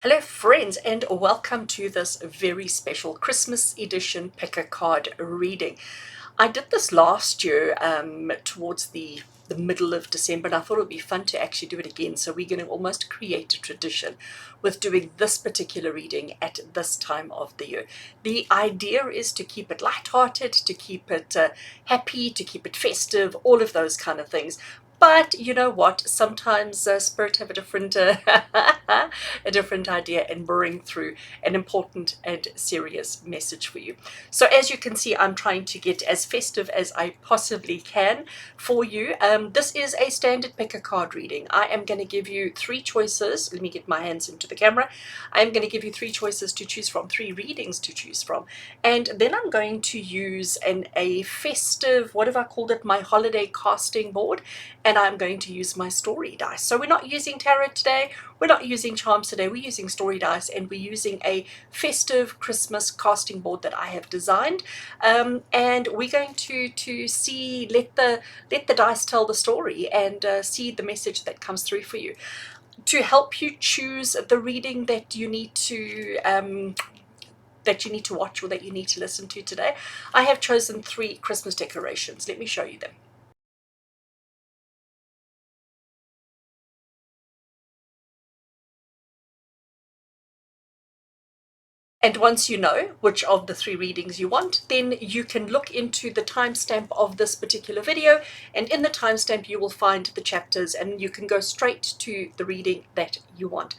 Hello friends, and welcome to this very special Christmas edition pick a card reading. I did this last year towards the middle of December, and I thought it would be fun to actually do it again. So we're going to almost create a tradition with doing this particular reading at this time of the year. The idea is to keep it lighthearted, to keep it happy, to keep it festive, all of those kind of things. But you know what? Sometimes Spirit have a different a different idea and bring through an important and serious message for you. So as you can see, I'm trying to get as festive as I possibly can for you. This is a standard pick a card reading. I am going to give you three choices. Let me get my hands into the camera. I am going to give you three choices to choose from, three readings to choose from, and then I'm going to use a festive, what have I called it, my holiday casting board, and I'm going to use my story dice. So we're not using tarot today, we're not using charms today, we're using story dice, and we're using a festive Christmas casting board that I have designed, and we're going to see, let the dice tell the story, and see the message that comes through for you to help you choose the reading that you need to watch or that you need to listen to today. I have chosen three Christmas decorations. Let me show you them. And once you know which of the three readings you want, then you can look into the timestamp of this particular video, and in the timestamp you will find the chapters and you can go straight to the reading that you want.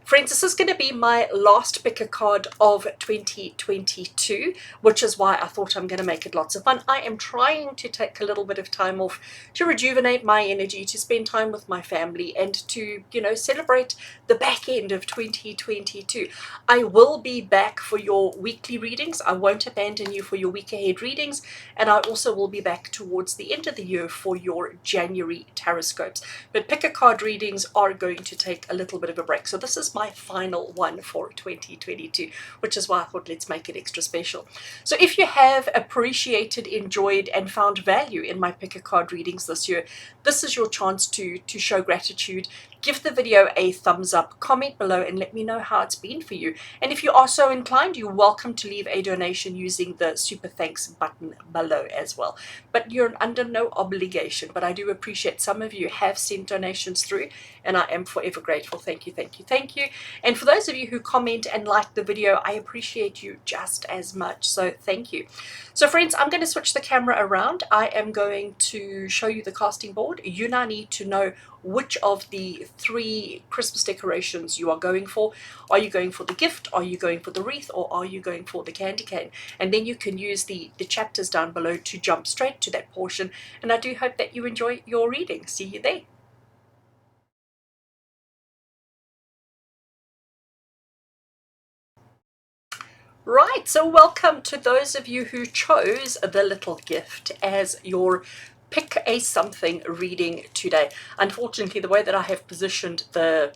Friends, this is going to be my last pick a card of 2022, which is why I thought I'm going to make it lots of fun. I am trying to take a little bit of time off to rejuvenate my energy, to spend time with my family, and to, celebrate the back end of 2022. I will be back for your weekly readings. I won't abandon you for your week ahead readings, and I also will be back towards the end of the year for your January taroscopes. But pick a card readings are going to take a little bit of a break. So this is my final one for 2022, which is why I thought let's make it extra special. So if you have appreciated, enjoyed, and found value in my pick a card readings this year, this is your chance to show gratitude. Give the video a thumbs up, comment below, and let me know how it's been for you. And if you are so inclined, you're welcome to leave a donation using the super thanks button below as well. But you're under no obligation. But I do appreciate some of you have sent donations through, and I am forever grateful. Thank you, thank you, thank you. And for those of you who comment and like the video, I appreciate you just as much. So thank you. So friends, I'm going to switch the camera around. I am going to show you the casting board. You now need to know which of the three Christmas decorations you are going for. Are you going for the gift? Are you going for the wreath? Or are you going for the candy cane? And then you can use the chapters down below to jump straight to that portion. And I do hope that you enjoy your reading. See you there. Right, so welcome to those of you who chose the little gift as your pick a something reading today. Unfortunately, the way that I have positioned the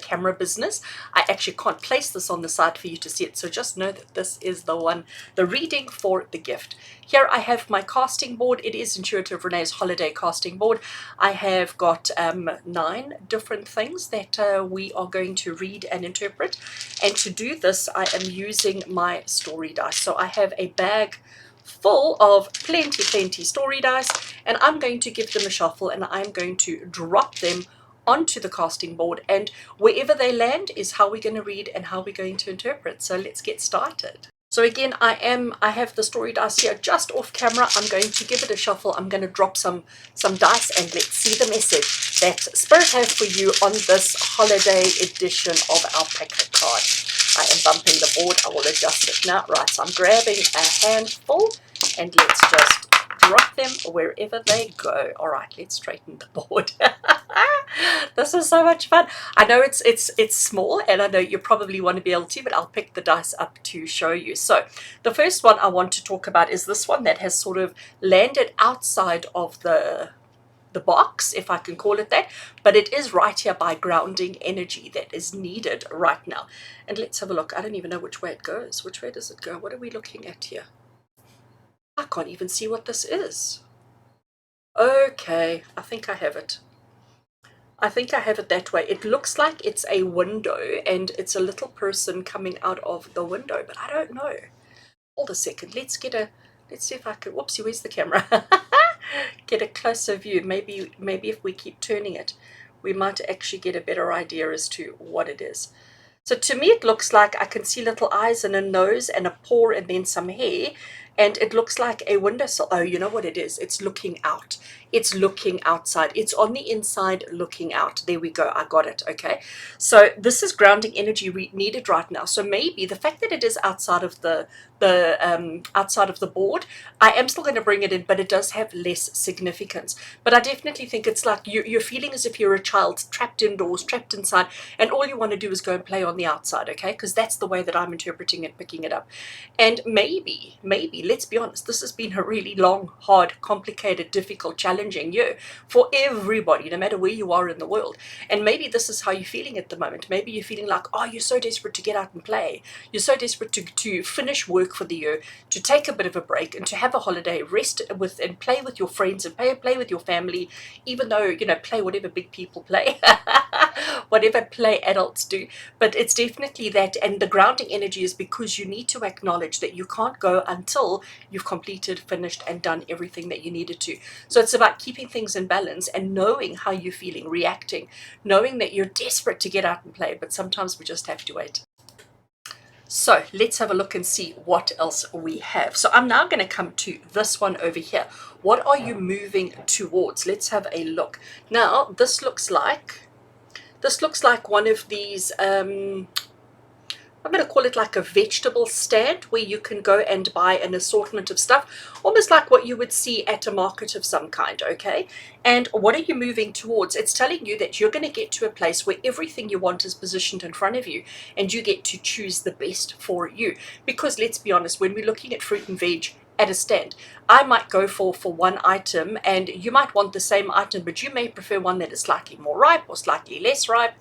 camera business, I actually can't place this on the side for you to see it, so just know that this is the one, the reading for the gift. Here I have my casting board. It is Intuitive Renee's holiday casting board. I have got 9 different things that we are going to read and interpret, and to do this I am using my story dice. So I have a bag full of plenty story dice, and I'm going to give them a shuffle, and I'm going to drop them onto the casting board, and wherever they land is how we're going to read and how we're going to interpret. So let's get started. So again, I have the story dice here just off camera. I'm going to give it a shuffle. I'm going to drop some dice, and let's see the message that Spirit has for you on this holiday edition of our pick a card. I am bumping the board. I will adjust it now. Right, so I'm grabbing a handful, and let's just drop them wherever they go. All right, let's straighten the board. This is so much fun. I know it's small, and I know you probably want to be able to, but I'll pick the dice up to show you. So the first one I want to talk about is this one that has sort of landed outside of the box, if I can call it that, but it is right here by grounding energy that is needed right now. And let's have a look. I don't even know which way it goes. Which way does it go? What are we looking at here? I can't even see what this is. Okay, I think I have it. I think I have it that way. It looks like it's a window and it's a little person coming out of the window, but I don't know. Hold a second. Let's see if I can, whoopsie, where's the camera? Get a closer view. Maybe if we keep turning it, we might actually get a better idea as to what it is. So to me, it looks like I can see little eyes and a nose and a paw and then some hair. And it looks like a windowsill. Oh, you know what it is? It's looking out. It's looking outside. It's on the inside looking out. There we go. I got it. Okay. So this is grounding energy needed right now. So maybe the fact that it is outside of the outside of the board, I am still going to bring it in, but it does have less significance. But I definitely think it's like you're feeling as if you're a child trapped indoors, trapped inside, and all you want to do is go and play on the outside, okay? Because that's the way that I'm interpreting and picking it up. And maybe, let's be honest, this has been a really long, hard, complicated, difficult, challenging year for everybody, no matter where you are in the world. And maybe this is how you're feeling at the moment. Maybe you're feeling like, oh, you're so desperate to get out and play. You're so desperate to finish work for the year, to take a bit of a break and to have a holiday, rest with and play with your friends and play with your family, even though, you know, play whatever big people play, whatever play adults do. But it's definitely that, and the grounding energy is because you need to acknowledge that you can't go until you've completed, finished, and done everything that you needed to. So it's about keeping things in balance and knowing how you're feeling, reacting, knowing that you're desperate to get out and play, but sometimes we just have to wait. So let's have a look and see what else we have. So I'm now going to come to this one over here. What are you moving towards? Let's have a look. Now, this looks like one of these, I'm going to call it like a vegetable stand where you can go and buy an assortment of stuff, almost like what you would see at a market of some kind, okay? And what are you moving towards? It's telling you that you're going to get to a place where everything you want is positioned in front of you and you get to choose the best for you. Because let's be honest, when we're looking at fruit and veg at a stand, I might go for one item and you might want the same item, but you may prefer one that is slightly more ripe or slightly less ripe,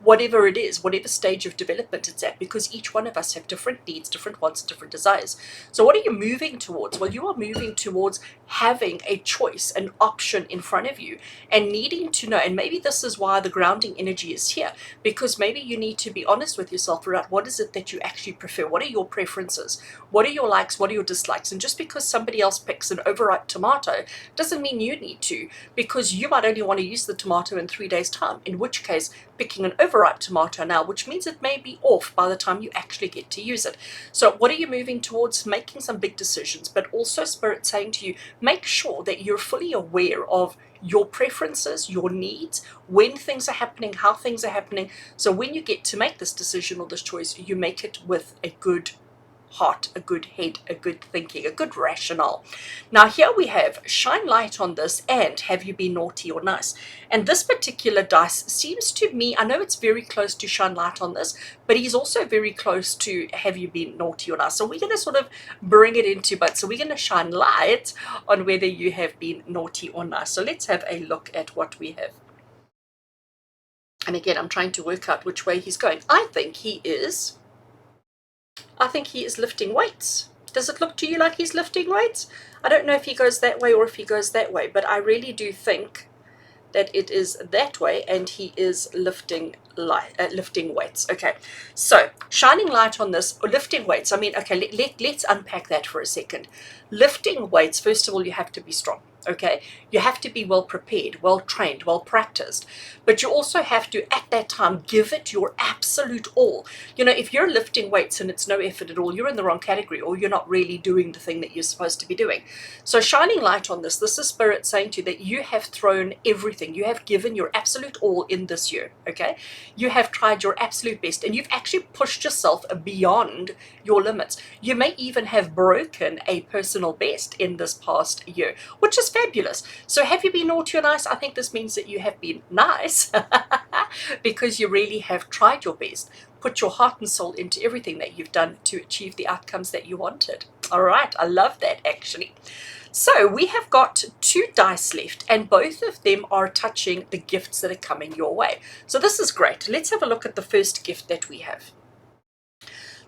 whatever it is, whatever stage of development it's at, because each one of us have different needs, different wants, different desires. So what are you moving towards? Well, you are moving towards having a choice, an option in front of you, and needing to know, and maybe this is why the grounding energy is here, because maybe you need to be honest with yourself about what is it that you actually prefer, what are your preferences, what are your likes, what are your dislikes. And just because somebody else picks an overripe tomato doesn't mean you need to, because you might only want to use the tomato in 3 days' time, in which case picking an overripe tomato now, which means it may be off by the time you actually get to use it. So what are you moving towards? Making some big decisions, but also Spirit saying to you, make sure that you're fully aware of your preferences, your needs, when things are happening, how things are happening. So when you get to make this decision or this choice, you make it with a good heart, a good head, a good thinking, a good rationale. Now here we have shine light on this and have you been naughty or nice. And this particular dice seems to me, I know it's very close to shine light on this, but he's also very close to have you been naughty or nice. So we're going to sort of bring it into both. So we're going to shine light on whether you have been naughty or nice. So let's have a look at what we have. And again, I'm trying to work out which way he's going. I think he is lifting weights. Does it look to you like he's lifting weights? I don't know if he goes that way or if he goes that way, but I really do think that it is that way and he is lifting weights. Okay, so shining light on this, or lifting weights. I mean, okay, let's unpack that for a second. Lifting weights, first of all, you have to be strong. Okay, you have to be well prepared, well trained, well practiced, but you also have to at that time give it your absolute all. You know, if you're lifting weights and it's no effort at all, you're in the wrong category, or you're not really doing the thing that you're supposed to be doing. So shining light on this is Spirit saying to you that you have thrown everything, you have given your absolute all in this year. Okay, you have tried your absolute best and you've actually pushed yourself beyond your limits. You may even have broken a personal best in this past year, which is fabulous. So have you been naughty or nice? I think this means that you have been nice because you really have tried your best, put your heart and soul into everything that you've done to achieve the outcomes that you wanted. All right, I love that actually. So we have got 2 dice left and both of them are touching the gifts that are coming your way. So this is great. Let's have a look at the first gift that we have.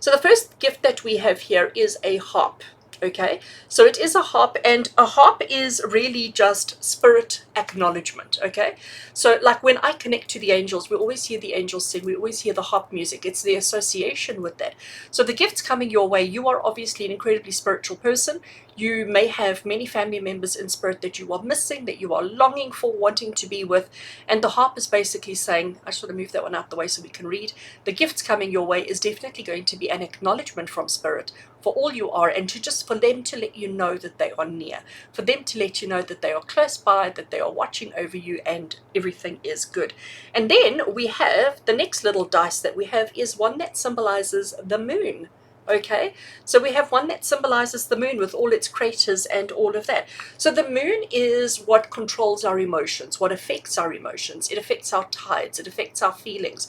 So the first gift that we have here is a harp. Okay, so it is a harp, and a harp is really just spirit acknowledgement. Okay, so like when I connect to the angels, we always hear the angels sing, we always hear the harp music. It's the association with that. So the gifts coming your way, you are obviously an incredibly spiritual person. You may have many family members in spirit that you are missing, that you are longing for, wanting to be with. And the harp is basically saying, I just want to move that one out the way so we can read. The gifts coming your way is definitely going to be an acknowledgement from spirit for all you are, and to just for them to let you know that they are near, for them to let you know that they are close by, that they are watching over you, and everything is good. And then we have the next little dice that we have is one that symbolizes the moon. Okay, so we have one that symbolizes the moon with all its craters and all of that. So the moon is what controls our emotions, what affects our emotions. It affects our tides, it affects our feelings,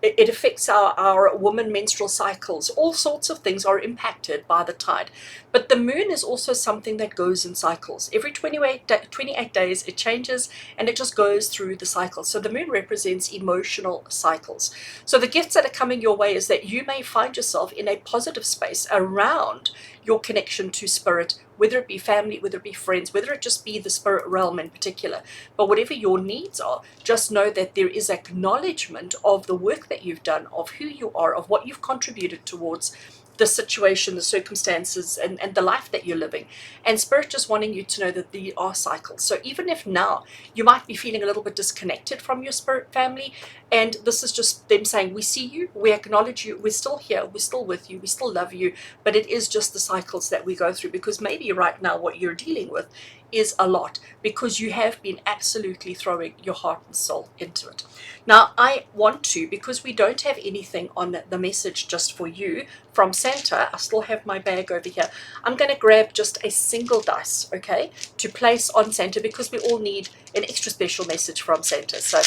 it affects our woman menstrual cycles. All sorts of things are impacted by the tide. But the moon is also something that goes in cycles. Every 28 days it changes, and it just goes through the cycles. So the moon represents emotional cycles. So the gifts that are coming your way is that you may find yourself in a positive space around your connection to spirit, whether it be family, whether it be friends, whether it just be the spirit realm in particular. But whatever your needs are, just know that there is acknowledgement of the work that you've done, of who you are, of what you've contributed towards the situation, the circumstances, and the life that you're living. And spirit just wanting you to know that there are cycles. So even if now you might be feeling a little bit disconnected from your spirit family, and this is just them saying, we see you, we acknowledge you, we're still here, we're still with you, we still love you, but it is just the cycles that we go through, because maybe right now what you're dealing with is a lot, because you have been absolutely throwing your heart and soul into it. Now, I want to, because we don't have anything on the message just for you from Santa, I still have my bag over here. I'm going to grab just a single dice, okay, to place on Santa, because we all need an extra special message from Santa. So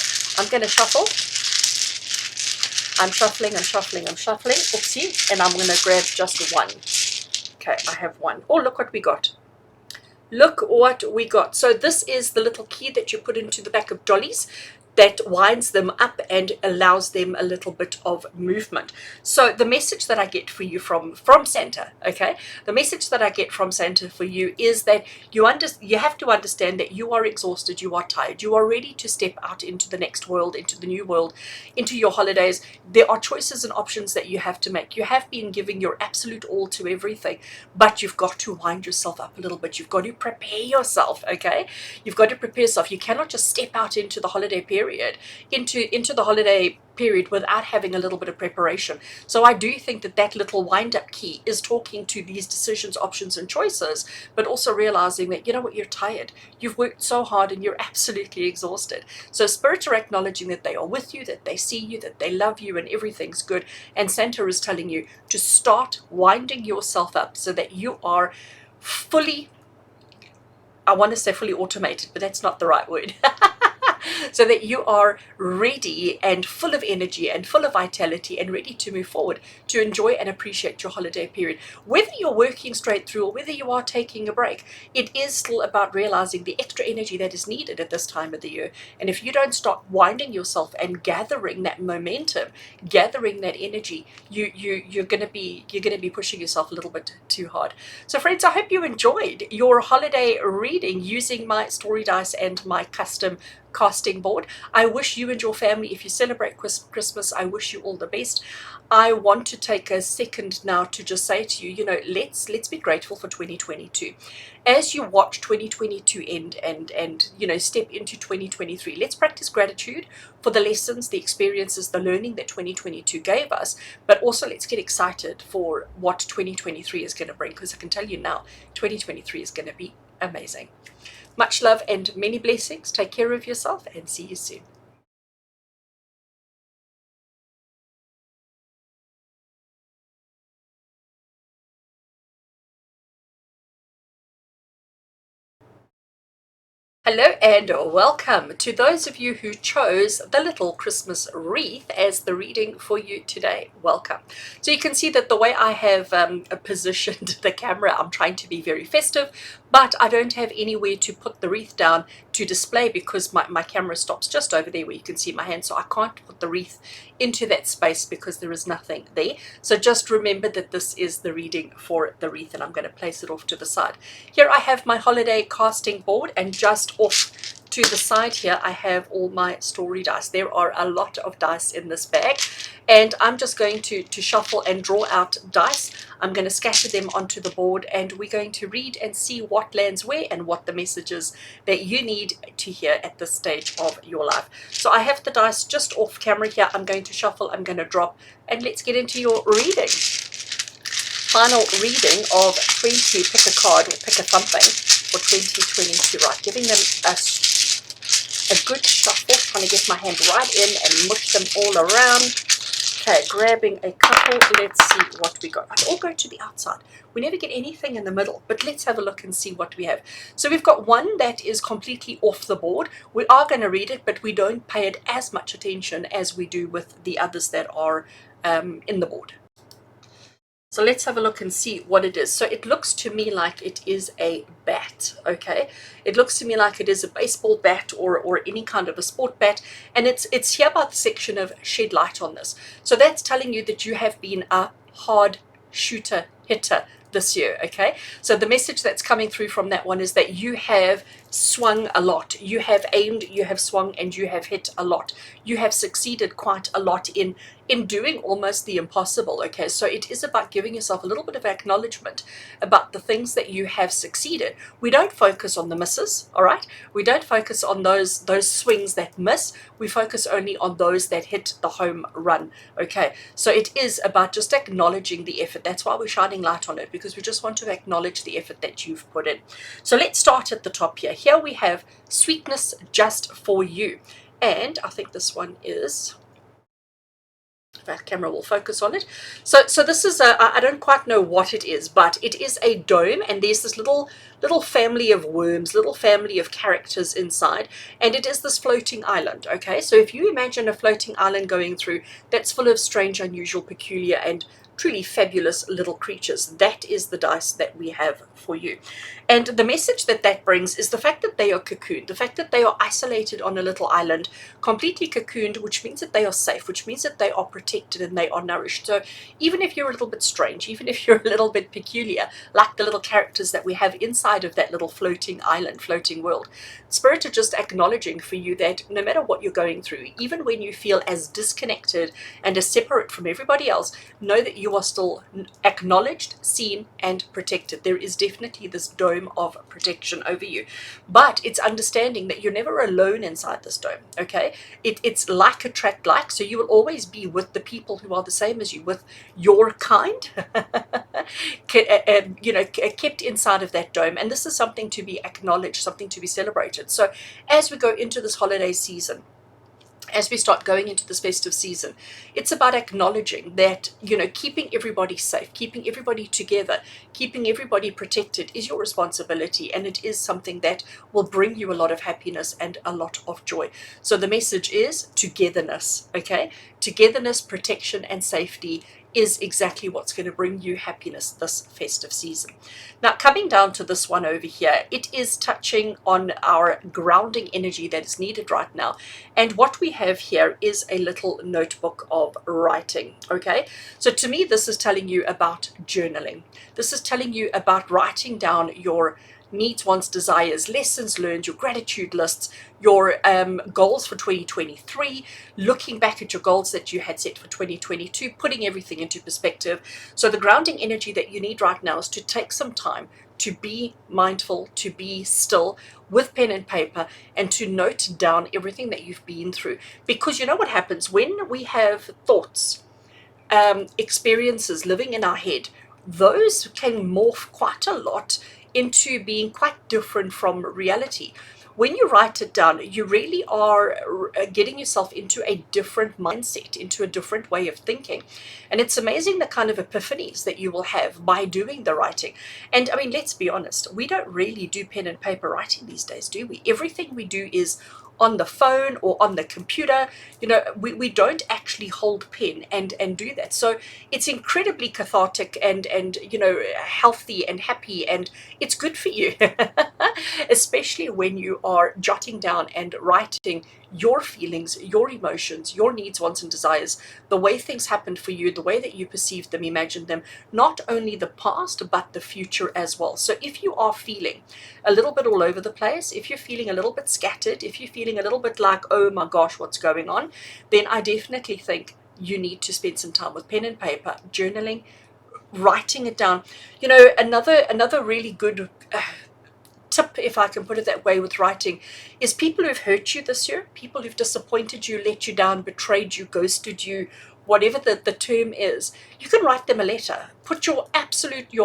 I'm going to shuffle. I'm shuffling, I'm shuffling, I'm shuffling. Oopsie. And I'm going to grab just one. Okay, I have one. Oh, look what we got. Look what we got. So this is the little key that you put into the back of dollies that winds them up and allows them a little bit of movement. So the message that I get for you from Santa, okay, the message that I get from Santa for you is that you have to understand that you are exhausted, you are tired, you are ready to step out into the next world, into the new world, into your holidays. There are choices and options that you have to make. You have been giving your absolute all to everything, but you've got to wind yourself up a little bit. You've got to prepare yourself, okay? You've got to prepare yourself. You cannot just step out into the holiday period, into the holiday period without having a little bit of preparation. So I do think that that little wind-up key is talking to these decisions, options, and choices, but also realizing that, you know what, you're tired. You've worked so hard and you're absolutely exhausted. So spirits are acknowledging that they are with you, that they see you, that they love you, and everything's good. And Santa is telling you to start winding yourself up so that you are fully, I want to say fully automated, but that's not the right word. So that you are ready and full of energy and full of vitality and ready to move forward to enjoy and appreciate your holiday period. Whether you're working straight through or whether you are taking a break, it is still about realizing the extra energy that is needed at this time of the year. And if you don't start winding yourself and gathering that momentum, gathering that energy, you're going to be pushing yourself a little bit too hard. So friends, I hope you enjoyed your holiday reading using my story dice and my custom casting board. I wish you and your family, if you celebrate Christmas, I wish you all the best. I want to take a second now to just say to you, let's be grateful for 2022. As you watch 2022 end and step into 2023, let's practice gratitude for the lessons, the experiences, the learning that 2022 gave us, but also let's get excited for what 2023 is going to bring, because I can tell you now, 2023 is going to be amazing. Much love and many blessings. Take care of yourself and see you soon. Hello and welcome to those of you who chose the little Christmas wreath as the reading for you today. Welcome. So you can see that the way I have positioned the camera, I'm trying to be very festive, but I don't have anywhere to put the wreath down to display because my camera stops just over there where you can see my hand, so I can't put the wreath into that space because there is nothing there. So just remember that this is the reading for the wreath, and I'm going to place it off to the side. Here I have my holiday casting board, and just off to the side here I have all my story dice. There are a lot of dice in this bag, and I'm just going to shuffle and draw out dice. I'm going to scatter them onto the board, and we're going to read and see what lands where and what the messages that you need to hear at this stage of your life. So I have the dice just off camera here. I'm going to shuffle, I'm going to drop, and let's get into your reading. Final reading of 20, pick a card or pick a something for 2022, right? Giving them a good shuffle, trying to get my hand right in and mush them all around. Okay, grabbing a couple, let's see what we got. I all go to the outside. We never get anything in the middle, but let's have a look and see what we have. So we've got one that is completely off the board. We are going to read it, but we don't pay it as much attention as we do with the others that are in the board. So let's have a look and see what it is. So it looks to me like it is a bat, okay? It looks to me like it is a baseball bat or any kind of a sport bat, and it's here by the section of shed light on this. So that's telling you that you have been a hard shooter hitter this year, okay? So the message that's coming through from that one is that you have swung a lot. You have aimed, you have swung, and you have hit a lot. You have succeeded quite a lot in doing almost the impossible, okay? So it is about giving yourself a little bit of acknowledgement about the things that you have succeeded. We don't focus on the misses, all right? We don't focus on those swings that miss. We focus only on those that hit the home run, okay? So it is about just acknowledging the effort. That's why we're shining light on it, because we just want to acknowledge the effort that you've put in. So let's start at the top here. Here we have sweetness just for you. And I think this one is, that camera will focus on it. So this is I don't quite know what it is, but it is a dome, and there's this little family of worms, little family of characters inside, and it is this floating island, okay? So if you imagine a floating island going through that's full of strange, unusual, peculiar, and truly fabulous little creatures, that is the dice that we have for you. And the message that brings is the fact that they are cocooned, the fact that they are isolated on a little island, completely cocooned, which means that they are safe, which means that they are protected and they are nourished. So even if you're a little bit strange, even if you're a little bit peculiar, like the little characters that we have inside of that little floating island, floating world, Spirit are just acknowledging for you that no matter what you're going through, even when you feel as disconnected and as separate from everybody else, know that you are still acknowledged, seen, and protected. There is definitely this dome of protection over you, but it's understanding that you're never alone inside this dome, okay? It's like attract like, so you will always be with the people who are the same as you, with your kind, kept inside of that dome. And this is something to be acknowledged, something to be celebrated. So as we go into this holiday season, as we start going into this festive season, it's about acknowledging that, keeping everybody safe, keeping everybody together, keeping everybody protected is your responsibility, and it is something that will bring you a lot of happiness and a lot of joy. So the message is togetherness, okay? Togetherness, protection, and safety is exactly what's going to bring you happiness this festive season. Now, coming down to this one over here, it is touching on our grounding energy that is needed right now. And what we have here is a little notebook of writing, okay? So to me, this is telling you about journaling. This is telling you about writing down your needs, wants, desires, lessons learned, your gratitude lists, your goals for 2023, looking back at your goals that you had set for 2022, putting everything into perspective. So the grounding energy that you need right now is to take some time to be mindful, to be still with pen and paper, and to note down everything that you've been through. Because you know what happens when we have thoughts, experiences living in our head, those can morph quite a lot into being quite different from reality. when you write it down, you really are getting yourself into a different mindset, into a different way of thinking. And it's amazing the kind of epiphanies that you will have by doing the writing. And I mean, let's be honest, we don't really do pen and paper writing these days, do we? Everything we do is on the phone or on the computer. You know, we don't actually hold pen and do that. So it's incredibly cathartic and you know, healthy and happy, and it's good for you. Especially when you are jotting down and writing your feelings, your emotions, your needs, wants, and desires, the way things happened for you, the way that you perceived them, imagined them, not only the past, but the future as well. So if you are feeling a little bit all over the place, if you're feeling a little bit scattered, if you're feeling a little bit like, oh my gosh, what's going on, then I definitely think you need to spend some time with pen and paper, journaling, writing it down. You know, another really good tip, if I can put it that way, with writing is people who've hurt you this year, people who've disappointed you, let you down, betrayed you, ghosted you, whatever the term is, you can write them a letter. Put your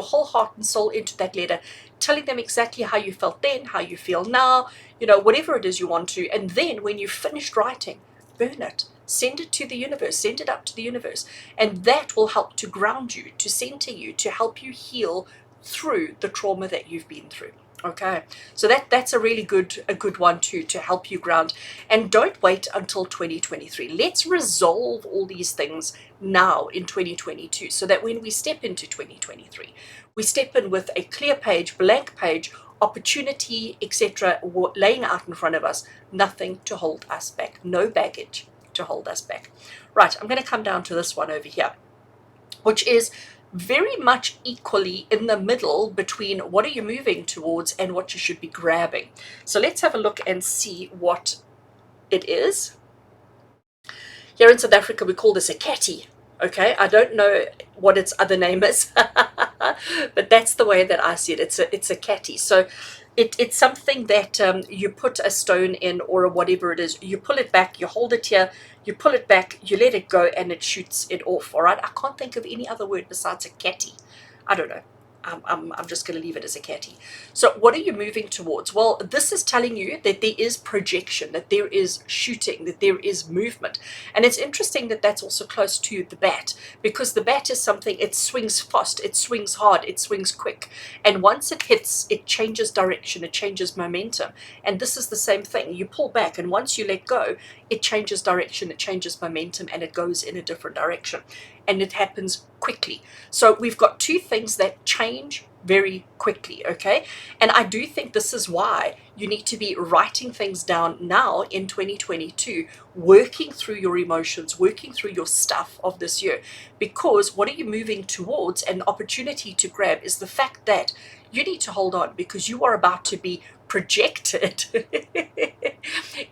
whole heart and soul into that letter, telling them exactly how you felt then, how you feel now, you know, whatever it is you want to. And then when you've finished writing, burn it. Send it to the universe, send it up to the universe. And that will help to ground you, to center you, to help you heal through the trauma that you've been through. Okay, so that's a really good one too, to help you ground. And don't wait until 2023. Let's resolve all these things now in 2022, so that when we step into 2023, we step in with a clear page, blank page, opportunity, etc., laying out in front of us, nothing to hold us back, no baggage to hold us back. Right, I'm going to come down to this one over here, which is very much equally in the middle between what are you moving towards and what you should be grabbing. So let's have a look and see what it is. Here in South Africa, we call this a catty. Okay, I don't know what its other name is, but that's the way that I see it. It's a catty. So it's something that you put a stone in, or whatever it is. You pull it back, you hold it here, you pull it back, you let it go, and it shoots it off. All right. I can't think of any other word besides a catty. I don't know. I'm just going to leave it as a catty. So what are you moving towards? Well, this is telling you that there is projection, that there is shooting, that there is movement. And it's interesting that that's also close to the bat, because the bat is something, it swings fast, it swings hard, it swings quick. And once it hits, it changes direction, it changes momentum. And this is the same thing. You pull back, and once you let go, it changes direction, it changes momentum, and it goes in a different direction. And it happens quickly. So we've got two things that change very quickly, okay? And I do think this is why you need to be writing things down now in 2022, working through your emotions, working through your stuff of this year. Because what are you moving towards? An opportunity to grab is the fact that you need to hold on, because you are about to be projected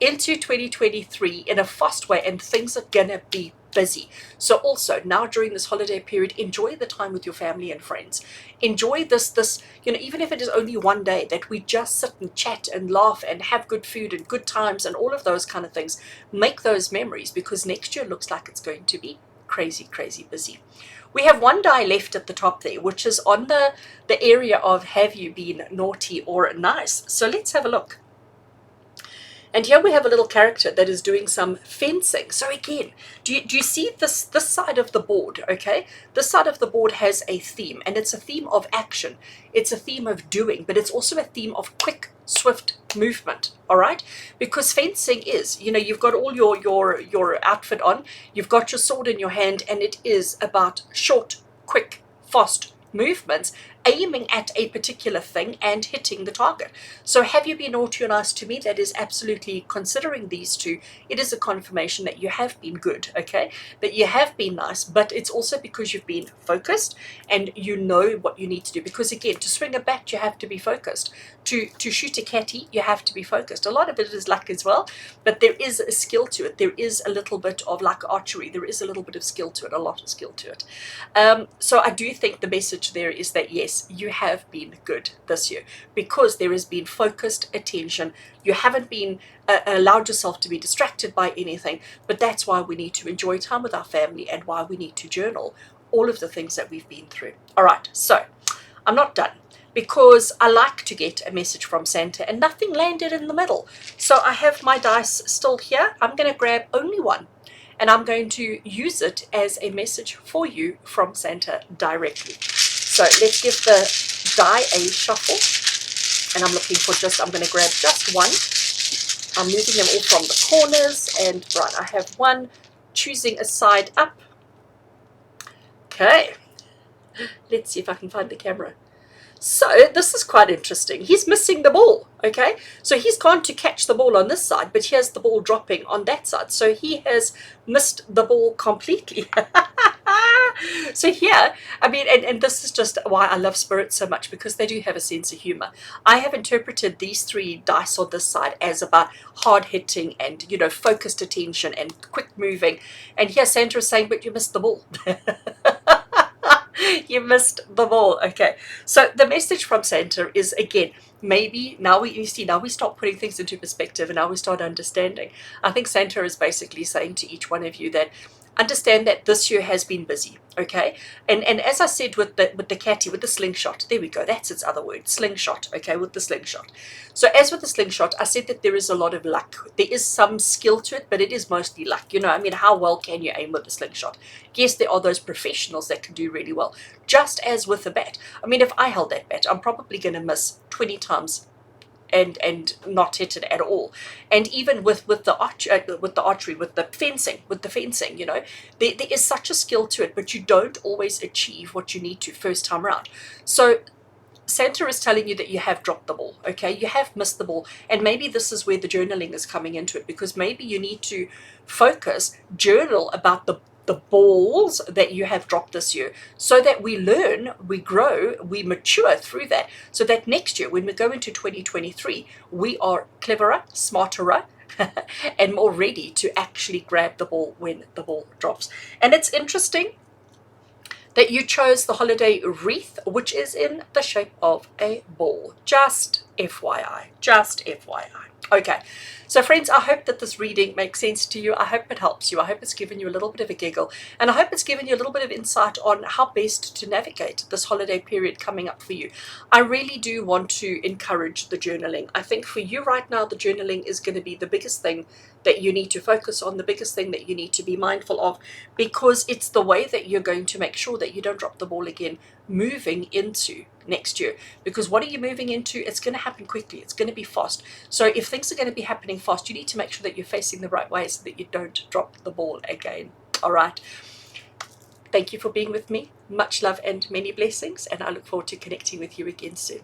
into 2023 in a fast way, and things are gonna be busy. So also now during this holiday period, enjoy the time with your family and friends. Enjoy this, you know, even if it is only one day that we just sit and chat and laugh and have good food and good times and all of those kind of things. Make those memories, because next year looks like it's going to be crazy busy. We have one die left at the top there, which is on the area of have you been naughty or nice. So let's have a look. And here we have a little character that is doing some fencing. So again, do you see this side of the board, okay? This side of the board has a theme, and it's a theme of action. It's a theme of doing, but it's also a theme of quick, swift movement, all right? Because fencing is, you know, you've got all your outfit on, you've got your sword in your hand, and it is about short, quick, fast movements, aiming at a particular thing and hitting the target. So have you been naughty or nice to me? That is absolutely, considering these two, it is a confirmation that you have been good, okay? That you have been nice, but it's also because you've been focused and you know what you need to do. Because again, to swing a bat, you have to be focused. To shoot a catty, you have to be focused. A lot of it is luck as well, but there is a skill to it. There is a little bit of, like archery, there is a little bit of skill to it, a lot of skill to it. So I do think the message there is that yes, you have been good this year, because there has been focused attention. You haven't been allowed yourself to be distracted by anything, but that's why we need to enjoy time with our family, and why we need to journal all of the things that we've been through. All right, so I'm not done, because I like to get a message from Santa, and nothing landed in the middle. So I have my dice still here. I'm going to grab only one, and I'm going to use it as a message for you from Santa directly. So let's give the die a shuffle, and I'm looking for I'm going to grab just one. I'm moving them all from the corners, and right, I have one, choosing a side up. Okay, let's see if I can find the camera. So this is quite interesting. He's missing the ball, okay? So he's gone to catch the ball on this side, but here's the ball dropping on that side. So he has missed the ball completely. So here, I mean, and this is just why I love spirits so much, because they do have a sense of humor. I have interpreted these three dice on this side as about hard hitting and, you know, focused attention and quick moving. And here Santa is saying, but you missed the ball. You missed the ball. Okay, so the message from Santa is, again, maybe now we start putting things into perspective, and now we start understanding. I think Santa is basically saying to each one of you that understand that this year has been busy, okay? And as I said with the catty, with the slingshot, there we go, that's its other word, slingshot, okay, with the slingshot. So as with the slingshot, I said that there is a lot of luck. There is some skill to it, but it is mostly luck. You know, I mean, how well can you aim with a slingshot? Yes, there are those professionals that can do really well, just as with a bat. I mean, if I held that bat, I'm probably going to miss 20 times and not hit it at all. And even with the archery, with the fencing, you know, there is such a skill to it, but you don't always achieve what you need to first time around. So Santa is telling you that you have dropped the ball, okay? You have missed the ball. And maybe this is where the journaling is coming into it, because maybe you need to journal about the balls that you have dropped this year, so that we learn, we grow, we mature through that, so that next year when we go into 2023, we are cleverer, smarter, and more ready to actually grab the ball when the ball drops. And it's interesting that you chose the holiday wreath, which is in the shape of a ball. Just FYI, just FYI. Okay, so friends, I hope that this reading makes sense to you. I hope it helps you. I hope it's given you a little bit of a giggle, and I hope it's given you a little bit of insight on how best to navigate this holiday period coming up for you. I really do want to encourage the journaling. I think for you right now, the journaling is going to be the biggest thing that you need to focus on, the biggest thing that you need to be mindful of, because it's the way that you're going to make sure that you don't drop the ball again moving into next year. Because what are you moving into? It's going to happen quickly. It's going to be fast. So if things are going to be happening fast, you need to make sure that you're facing the right way so that you don't drop the ball again. All right. Thank you for being with me. Much love and many blessings, and I look forward to connecting with you again soon.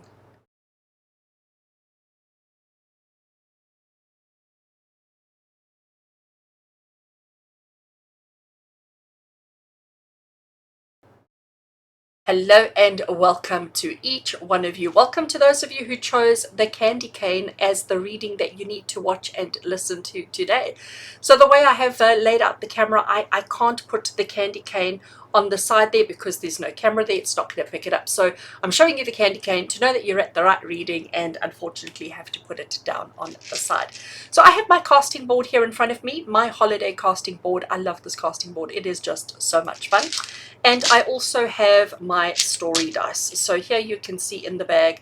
Hello and welcome to each one of you. Welcome to those of you who chose the candy cane as the reading that you need to watch and listen to today. So the way I have laid out the camera, I can't put the candy cane on the side there because there's no camera there. It's not going to pick it up. So I'm showing you the candy cane to know that you're at the right reading, and unfortunately have to put it down on the side. So I have my casting board here in front of me, my holiday casting board. I love this casting board. It is just so much fun. And I also have my story dice. So here you can see in the bag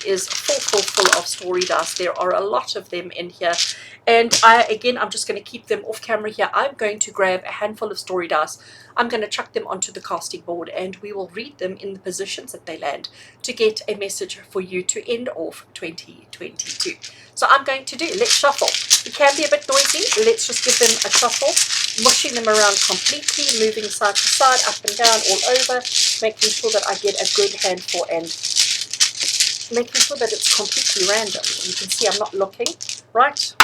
is full of story dice. There are a lot of them in here. And I'm just going to keep them off camera here. I'm going to grab a handful of story dice. I'm going to chuck them onto the casting board, and we will read them in the positions that they land to get a message for you to end off 2022. So I'm going to let's shuffle. It can be a bit noisy. Let's just give them a shuffle, mushing them around completely, moving side to side, up and down, all over, making sure that I get a good handful and making sure that it's completely random. You can see I'm not looking, right?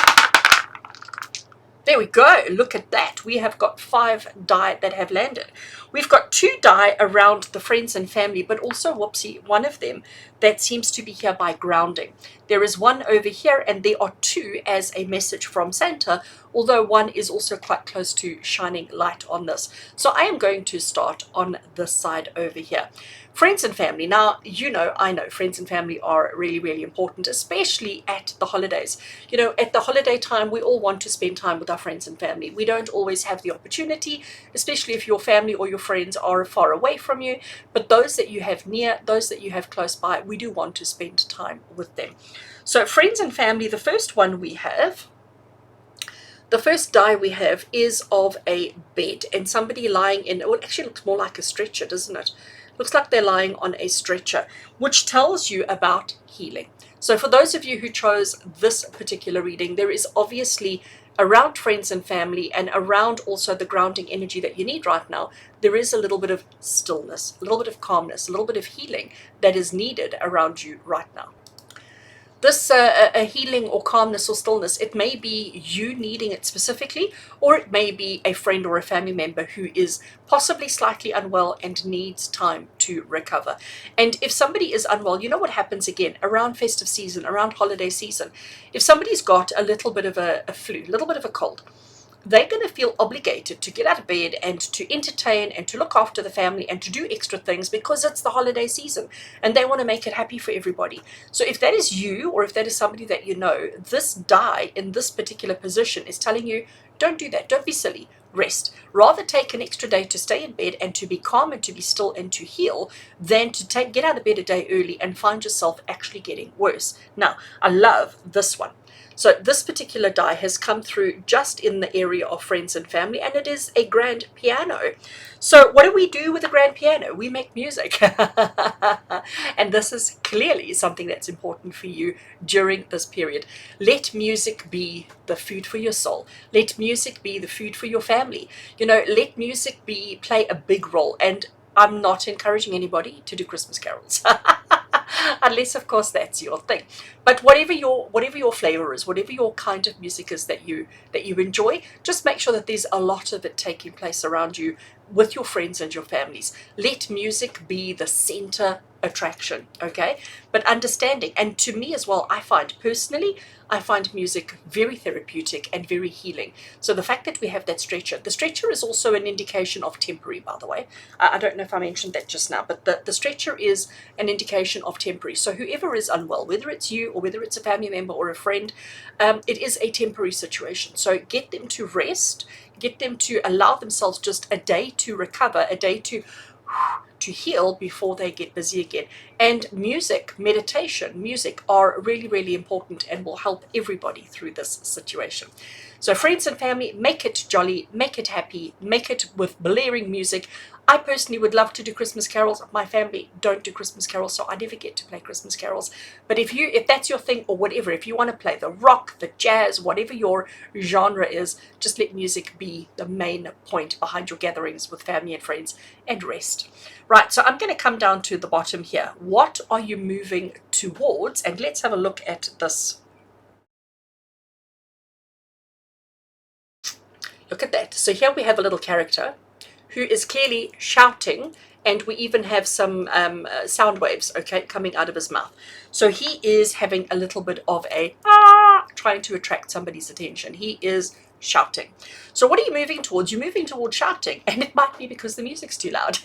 There we go. Look at that. We have got 5 die that have landed. We've got 2 die around the friends and family, but also, whoopsie, one of them that seems to be here by grounding. There is one over here, and there are 2 as a message from Santa, although one is also quite close to shining light on this. So I am going to start on this side over here. Friends and family. Now, I know friends and family are really, really important, especially at the holidays. At the holiday time, we all want to spend time with our friends and family. We don't always have the opportunity, especially if your family or your friends are far away from you. But those that you have near, those that you have close by, we do want to spend time with them. So friends and family, the first die we have is of a bed and somebody lying in, well, it actually looks more like a stretcher, doesn't it? Looks like they're lying on a stretcher, which tells you about healing. So for those of you who chose this particular reading, there is obviously around friends and family and around also the grounding energy that you need right now, there is a little bit of stillness, a little bit of calmness, a little bit of healing that is needed around you right now. This a healing or calmness or stillness, it may be you needing it specifically, or it may be a friend or a family member who is possibly slightly unwell and needs time to recover. And if somebody is unwell, you know what happens again around festive season, around holiday season. If somebody's got a little bit of a flu, a little bit of a cold, they're going to feel obligated to get out of bed and to entertain and to look after the family and to do extra things because it's the holiday season and they want to make it happy for everybody. So if that is you, or if that is somebody that you know, this die in this particular position is telling you, don't do that, don't be silly, rest. Rather take an extra day to stay in bed and to be calm and to be still and to heal than to get out of bed a day early and find yourself actually getting worse. Now, I love this one. So this particular die has come through just in the area of friends and family, and it is a grand piano. So what do we do with a grand piano? We make music. And this is clearly something that's important for you during this period. Let music be the food for your soul. Let music be the food for your family. Let music play a big role. And I'm not encouraging anybody to do Christmas carols. Unless of course that's your thing. But whatever your flavor is, whatever your kind of music is that you enjoy, just make sure that there's a lot of it taking place around you with your friends and your families. Let music be the center attraction, okay? But understanding, and to me as well, I find music very therapeutic and very healing. So the fact that we have that stretcher, the stretcher is also an indication of temporary, by the way. I don't know if I mentioned that just now, but the stretcher is an indication of temporary. So whoever is unwell, whether it's you or whether it's a family member or a friend, it is a temporary situation. So get them to rest, get them to allow themselves just a day to recover, a day to heal before they get busy again. And meditation, music are really, really important and will help everybody through this situation. So friends and family, make it jolly, make it happy, make it with blaring music. I personally would love to do Christmas carols. My family don't do Christmas carols, so I never get to play Christmas carols. But if that's your thing or whatever, if you want to play the rock, the jazz, whatever your genre is, just let music be the main point behind your gatherings with family and friends, and rest. Right, so I'm going to come down to the bottom here. What are you moving towards? And let's have a look at this. Look at that. So here we have a little character who is clearly shouting, and we even have some sound waves, okay, coming out of his mouth. So he is having a little bit of a trying to attract somebody's attention. He is shouting. So what are you moving towards? You're moving towards shouting, and it might be because the music's too loud.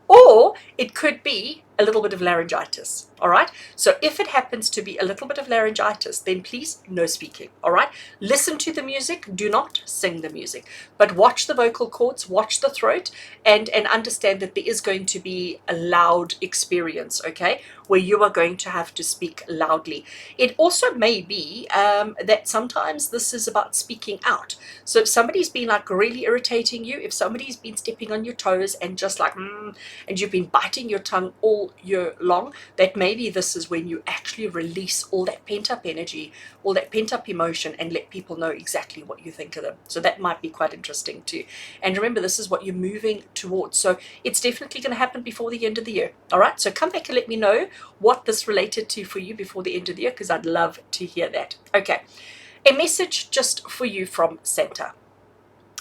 Or it could be a little bit of laryngitis, all right? So if it happens to be a little bit of laryngitis, then please no speaking, all right? Listen to the music, do not sing the music, but watch the vocal cords, watch the throat, and understand that there is going to be a loud experience, okay, where you are going to have to speak loudly. It also may be that sometimes this is about speaking out. So if somebody's been like really irritating you, if somebody's been stepping on your toes and just like, and you've been biting your tongue all year long, that maybe this is when you actually release all that pent-up energy, all that pent-up emotion, and let people know exactly what you think of them. So that might be quite interesting too. And remember, this is what you're moving towards. So it's definitely going to happen before the end of the year. All right, so come back and let me know what this related to for you before the end of the year, because I'd love to hear that. Okay, a message just for you from Santa.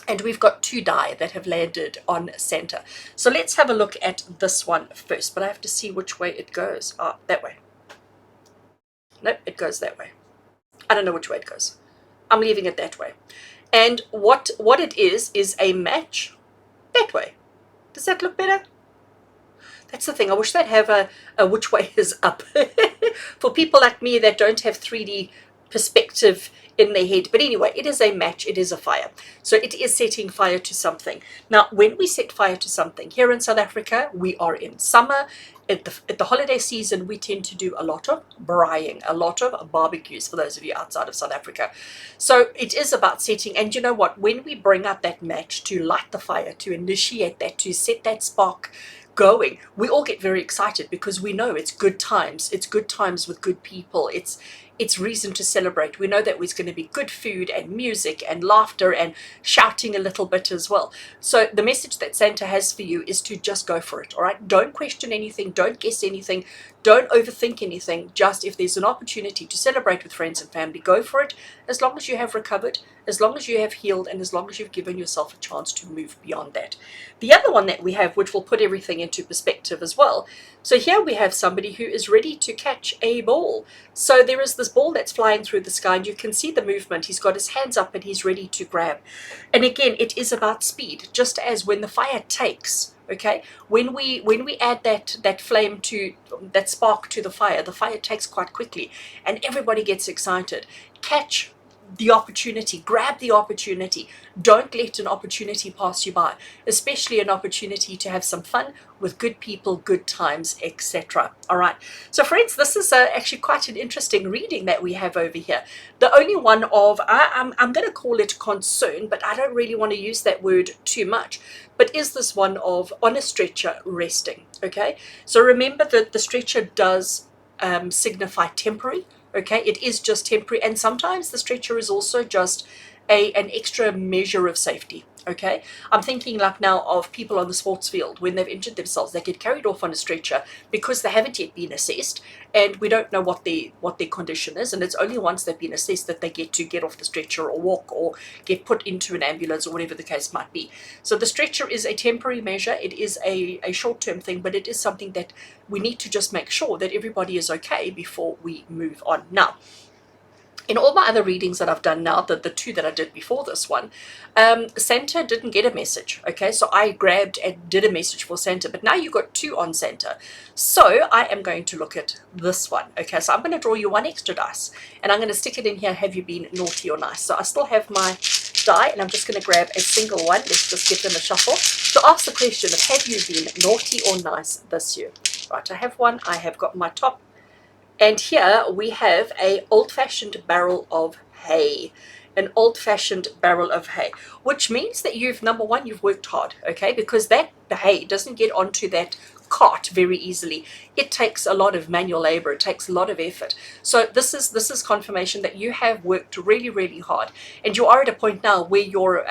And we've got 2 die that have landed on Santa. So let's have a look at this one first, but I have to see which way it goes. That way. Nope, it goes that way. I don't know which way it goes. I'm leaving it that way. And what it is a match that way. Does that look better? That's the thing. I wish they'd have a which way is up for people like me that don't have 3D perspective in their head. But anyway, it is a match. It is a fire. So it is setting fire to something. Now, when we set fire to something here in South Africa, we are in summer. At the holiday season, we tend to do a lot of braaiing, a lot of barbecues for those of you outside of South Africa. So it is about setting, and you know what, when we bring up that match to light the fire, to initiate that, to set that spark going, we all get very excited because we know it's good times. It's good times with good people. It's reason to celebrate. We know that there's going to be good food and music and laughter and shouting a little bit as well. So the message that Santa has for you is to just go for it, all right? Don't question anything. Don't guess anything. Don't overthink anything. Just if there's an opportunity to celebrate with friends and family, go for it, as long as you have recovered, as long as you have healed, and as long as you've given yourself a chance to move beyond that. The other one that we have, which will put everything into perspective as well. So here we have somebody who is ready to catch a ball. So there is this ball that's flying through the sky, and you can see the movement. He's got his hands up and he's ready to grab. And again, it is about speed, just as when the fire takes. Okay, when we add that flame to that spark to the fire takes quite quickly, and everybody gets excited. Catch the opportunity, grab the opportunity. Don't let an opportunity pass you by, especially an opportunity to have some fun with good people, good times, etc. All right, so friends, this is actually quite an interesting reading that we have over here. The only one of I'm going to call it concern, but I don't really want to use that word too much, but is this one of on a stretcher resting. Okay, so remember that the stretcher does signify temporary. Okay, it is just temporary, and sometimes the stretcher is also just an extra measure of safety. Okay, I'm thinking like now of people on the sports field when they've injured themselves, they get carried off on a stretcher because they haven't yet been assessed, and we don't know what their condition is, and it's only once they've been assessed that they get to get off the stretcher or walk or get put into an ambulance or whatever the case might be. So the stretcher is a temporary measure. It is a short-term thing, but it is something that we need to just make sure that everybody is okay before we move on. Now, in all my other readings that I've done now, the two that I did before this one, Santa didn't get a message. Okay, so I grabbed and did a message for Santa, but now you got two on Santa. So I am going to look at this one. Okay, so I'm going to draw you one extra dice, and I'm going to stick it in here. Have you been naughty or nice? So I still have my die, and I'm just going to grab a single one. Let's just give them a shuffle to ask the question of, have you been naughty or nice this year? Right, I have one. I have got my top. And here we have a old-fashioned barrel of hay. An old-fashioned barrel of hay, which means that number one, you've worked hard, okay? Because that hay doesn't get onto that cart very easily. It takes a lot of manual labor. It takes a lot of effort. So this is confirmation that you have worked really, really hard, and you are at a point now where your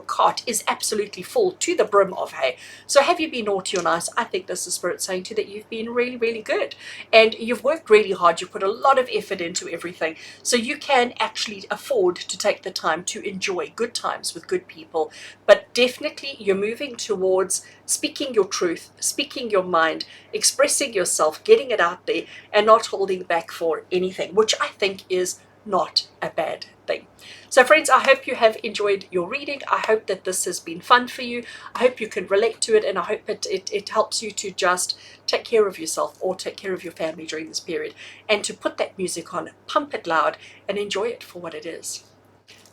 cart is absolutely full to the brim of hay. So have you been naughty or nice? I think this is Spirit saying to you that you've been really, really good, and you've worked really hard. You've put a lot of effort into everything, so you can actually afford to take the time to enjoy good times with good people. But definitely you're moving towards speaking your truth, speaking your mind, expressing yourself, getting it out there, and not holding back for anything, which I think is not a bad thing. So friends, I hope you have enjoyed your reading. I hope that this has been fun for you. I hope you can relate to it, and I hope it helps you to just take care of yourself or take care of your family during this period, and to put that music on, pump it loud, and enjoy it for what it is.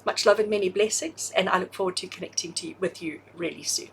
Much love and many blessings, and I look forward to connecting with you really soon.